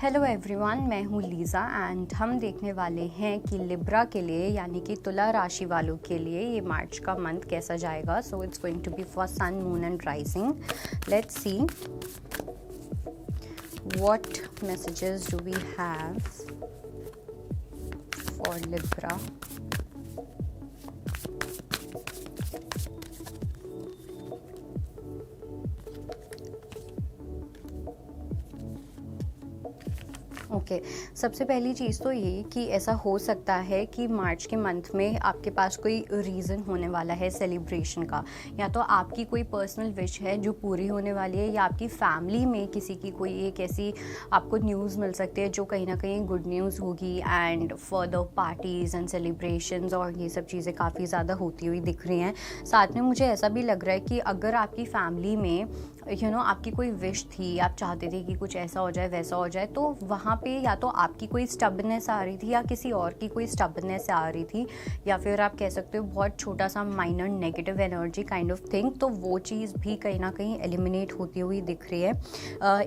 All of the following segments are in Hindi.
हेलो एवरीवन, मैं हूँ लीज़ा एंड हम देखने वाले हैं कि लिब्रा के लिए यानी कि तुला राशि वालों के लिए ये मार्च का मंथ कैसा जाएगा. So it's going to be for sun, moon and rising. Let's see what messages do we have for Libra. Okay सबसे पहली चीज़ तो ये कि ऐसा हो सकता है कि मार्च के मंथ में आपके पास कोई रीज़न होने वाला है सेलिब्रेशन का, या तो आपकी कोई पर्सनल विश है जो पूरी होने वाली है, या आपकी फैमिली में किसी की कोई एक ऐसी आपको न्यूज़ मिल सकती है जो कहीं ना कहीं गुड न्यूज़ होगी. And further parties and celebrations और ये सब चीज़ें काफ़ी ज़्यादा होती हुई दिख रही हैं. साथ में मुझे ऐसा भी लग रहा है कि अगर आपकी फैमिली में आपकी कोई विश थी, आप चाहते थे कि कुछ ऐसा हो जाए वैसा हो जाए, तो वहाँ पे या तो आपकी कोई स्टबनेस आ रही थी या किसी और की कोई स्टबनेस आ रही थी, या फिर आप कह सकते हो बहुत छोटा सा minor negative energy kind of thing, तो वो चीज़ भी कहीं ना कहीं एलिमिनेट होती हुई दिख रही है.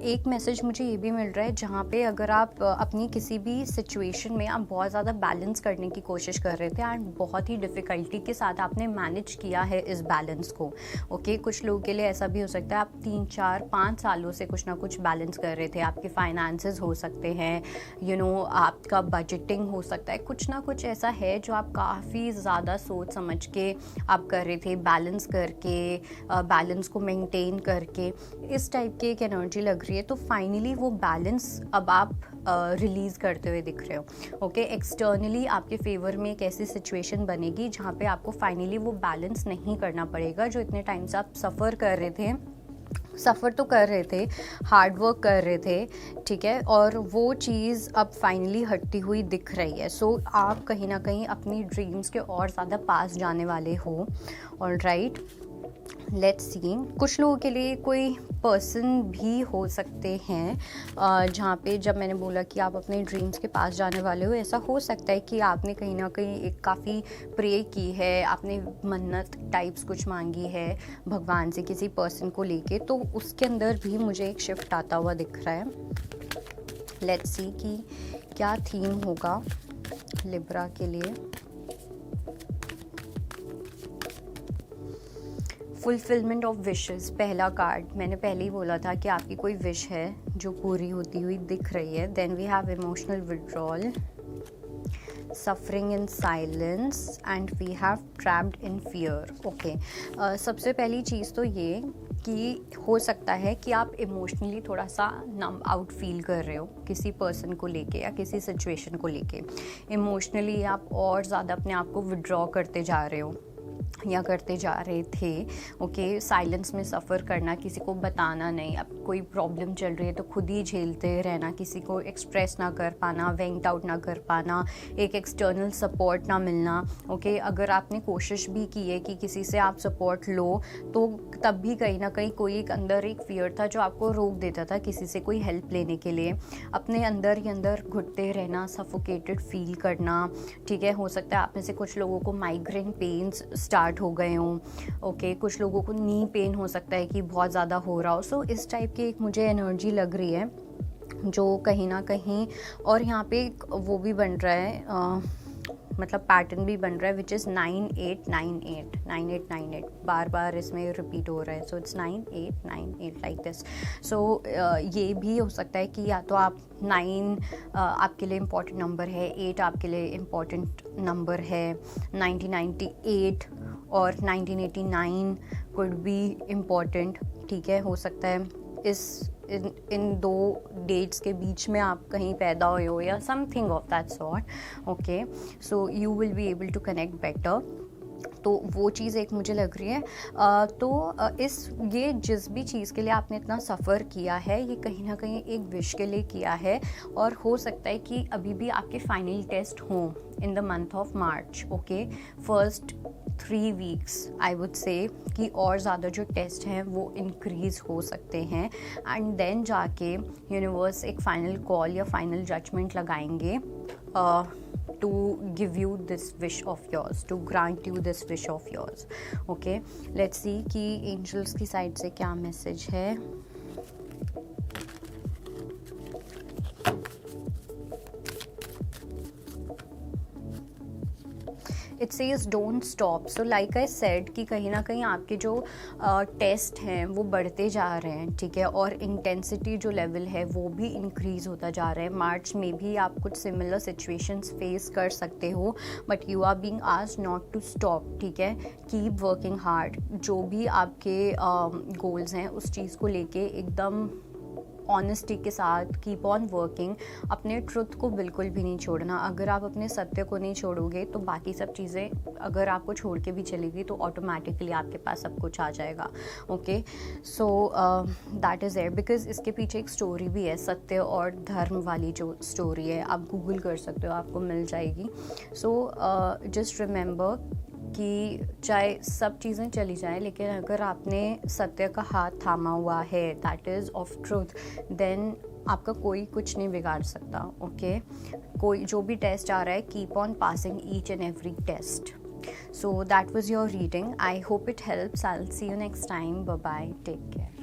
एक मैसेज मुझे ये भी मिल रहा है जहाँ पे अगर आप अपनी किसी भी सिचुएशन में आप बहुत ज़्यादा बैलेंस करने की कोशिश कर रहे थे एंड बहुत ही डिफ़िकल्टी के साथ आपने मैनेज किया है इस बैलेंस को. ओके कुछ लोगों के लिए ऐसा भी हो सकता है आप 3, 4, 5 सालों से कुछ ना कुछ बैलेंस कर रहे थे. आपके फाइनेंसेस हो सकते हैं, आपका बजटिंग हो सकता है, कुछ ना कुछ ऐसा है जो आप काफ़ी ज़्यादा सोच समझ के आप कर रहे थे, बैलेंस करके, बैलेंस को मेंटेन करके, इस टाइप की एक एनर्जी लग रही है. तो फाइनली वो बैलेंस अब आप रिलीज़ करते हुए दिख रहे हो. ओके एक्सटर्नली आपके फेवर में एक ऐसी सिचुएशन बनेगी जहाँ पे आपको फाइनली वो बैलेंस नहीं करना पड़ेगा जो इतने टाइम से आप सफ़र तो कर रहे थे, हार्ड वर्क कर रहे थे, ठीक है, और वो चीज़ अब फाइनली हटती हुई दिख रही है. सो आप कहीं ना कहीं अपनी ड्रीम्स के और ज़्यादा पास जाने वाले हो. Alright, let's see. कुछ लोगों के लिए कोई पर्सन भी हो सकते हैं जहाँ पे जब मैंने बोला कि आप अपने ड्रीम्स के पास जाने वाले हो, ऐसा हो सकता है कि आपने कहीं ना कहीं एक काफ़ी प्रे की है, आपने मन्नत टाइप्स कुछ मांगी है भगवान से किसी पर्सन को लेके, तो उसके अंदर भी मुझे एक शिफ्ट आता हुआ दिख रहा है. लेट्स सी कि क्या थीम होगा लिब्रा के लिए. फुलफिलमेंट ऑफ विशेस, पहला कार्ड. मैंने पहले ही बोला था कि आपकी कोई विश है जो पूरी होती हुई दिख रही है. Then we have emotional withdrawal, suffering in silence and we have trapped in fear. Okay सबसे पहली चीज़ तो ये कि हो सकता है कि आप इमोशनली थोड़ा सा नम आउट फील कर रहे हो किसी पर्सन को लेके या किसी सिचुएशन को लेके. इमोशनली आप और ज़्यादा अपने आप को विड्रॉ करते जा रहे हो या करते जा रहे थे. ओके साइलेंस में सफ़र करना, किसी को बताना नहीं, अब कोई प्रॉब्लम चल रही है तो खुद ही झेलते रहना, किसी को एक्सप्रेस ना कर पाना, वेंट आउट ना कर पाना, एक एक्सटर्नल सपोर्ट ना मिलना. ओके अगर आपने कोशिश भी की है कि किसी से आप सपोर्ट लो, तो तब भी कहीं ना कहीं कोई एक अंदर एक फियर था जो आपको रोक देता था किसी से कोई हेल्प लेने के लिए. अपने अंदर ही अंदर घुटते रहना, सफोकेटेड फील करना, ठीक है. हो सकता है आप में से कुछ लोगों को माइग्रेन पेन्स स्टार्ट हो गए हों. ओके कुछ लोगों को नी पेन हो सकता है कि बहुत ज़्यादा हो रहा हो. सो इस टाइप की एक मुझे एनर्जी लग रही है जो कहीं ना कहीं, और यहाँ पे वो भी बन रहा है मतलब पैटर्न भी बन रहा है विच इज़ 9898 9898 बार बार इसमें रिपीट हो रहा है. So it's 9898 like this. So ये भी हो सकता है कि या तो आप 9 आपके लिए इम्पॉर्टेंट नंबर है, 8 आपके लिए इम्पॉर्टेंट नंबर है, 1998 और 1989 कुड बी इम्पॉर्टेंट, ठीक है. हो सकता है इन दो डेट्स के बीच में आप कहीं पैदा हुए हो या something of that sort. Okay so you will be able to connect better. तो वो चीज़ एक मुझे लग रही है. ये जिस भी चीज़ के लिए आपने इतना सफ़र किया है, ये कहीं ना कहीं एक विश के लिए किया है, और हो सकता है कि अभी भी आपके फाइनल टेस्ट हों in the month of March. Okay first 3 weeks I would say कि और ज़्यादा जो टेस्ट हैं वो इंक्रीज़ हो सकते हैं, एंड देन जाके यूनिवर्स एक फ़ाइनल कॉल या फाइनल जजमेंट लगाएंगे to give you this wish of yours, to grant you this wish of yours. Okay, let's see कि angels की साइड से क्या मैसेज है. It says don't stop. So like I said कि कहीं ना कहीं आपके जो टेस्ट हैं वो बढ़ते जा रहे हैं, ठीक है, और इंटेंसिटी जो लेवल है वो भी इंक्रीज़ होता जा रहा है. मार्च में भी आप कुछ सिमिलर सिचुएशंस फेस कर सकते हो, but you are being asked not to stop, ठीक है. Keep working hard. जो भी आपके गोल्स हैं उस चीज़ को लेके एकदम ऑनेस्टी के साथ कीप ऑन वर्किंग. अपने ट्रुथ को बिल्कुल भी नहीं छोड़ना. अगर आप अपने सत्य को नहीं छोड़ोगे तो बाकी सब चीज़ें अगर आपको छोड़ के भी चलेगी तो ऑटोमेटिकली आपके पास सब कुछ आ जाएगा. Okay, so that is it. Because इसके पीछे एक स्टोरी भी है, सत्य और धर्म वाली जो स्टोरी है, आप गूगल कर सकते हो, आपको मिल जाएगी. सो जस्ट रिमेंबर कि चाहे सब चीज़ें चली जाएं, लेकिन अगर आपने सत्य का हाथ थामा हुआ है, that is of truth, then आपका कोई कुछ नहीं बिगाड़ सकता. ओके, कोई जो भी टेस्ट आ रहा है, keep on passing each and every test. So that was your reading. I hope it helps. I will see you next time. Bye bye. Take care.